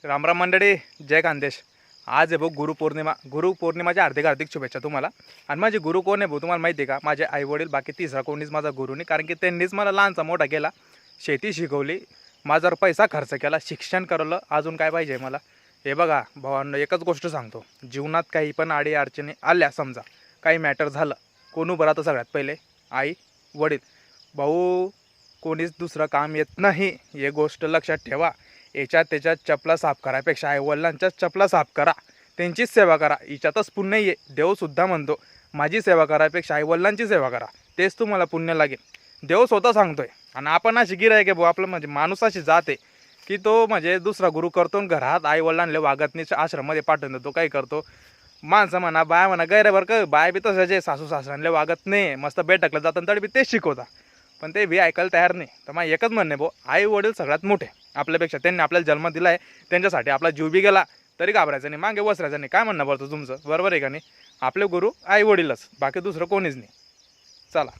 रामराम मंडळी, जय खानदेश। आज आहे भाऊ गुरुपौर्णिमा। गुरुपौर्णिमाच्या हार्दिक शुभेच्छा तुम्हाला। आणि माझे गुरु कोण आहे भाऊ तुम्हाला माहिती आहे का? माझे आई वडील, बाकी तिसरा कोणीच माझा गुरु नाही, कारण की त्यांनीच मला लहानचा मोठा केला, शेती शिकवली, माझ्यावर पैसा खर्च केला, शिक्षण करवलं। अजून काय पाहिजे मला? हे बघा भावांनो, एकच गोष्ट सांगतो, जीवनात काही पण अडी अडचणी आल्या, समजा काही मॅटर झालं, कोण उभं राहतं सगळ्यात पहिले? आई वडील। भाऊ कोणीच दुसरं काम येत नाही, हे गोष्ट लक्षात ठेवा। याच्यात त्याच्यात चपला साफ करायपेक्षा आईवडिलांच्याच चपला साफ करा, त्यांचीच सेवा करा, हिच्यातच पुण्य आहे। देवसुद्धा म्हणतो माझी सेवा करायपेक्षा आईवडिलांची सेवा करा, तेच तुम्हाला पुण्य लागेल। देव स्वतः सांगतोय। आणि आपण अशी गिऱ्हाईक आहे भाऊ, आपलं म्हणजे माणूस अशी जाते की तो म्हणजे दुसरा गुरु करतो, घरात आईवडिलांना वागत नाही, आश्रममध्ये पाठवून देतो, काही करतो। माणसं म्हणा, बाया म्हणा, गैरबर का बाय बी तसं जे सासू सासऱ्यांना वागत नाही, मस्त बैठकला जातात तरी बी तेच शिकवता, पण ते बी ऐकायला तयार नाही। तर मग एकच म्हणणे भाऊ, आई वडील सगळ्यात मोठे आपल्यापेक्षा, त्यांनी आपल्याला जन्म दिला आहे, त्यांच्यासाठी आपला जीव बी गेला तरी घाबरायचं नाही, मागे वसरायचं नाही। काय म्हणणं पडतं तुमचं? बरोबर आहे का नाही? आपले गुरु आई वडीलच, बाकी दुसरं कोणीच नाही। चला।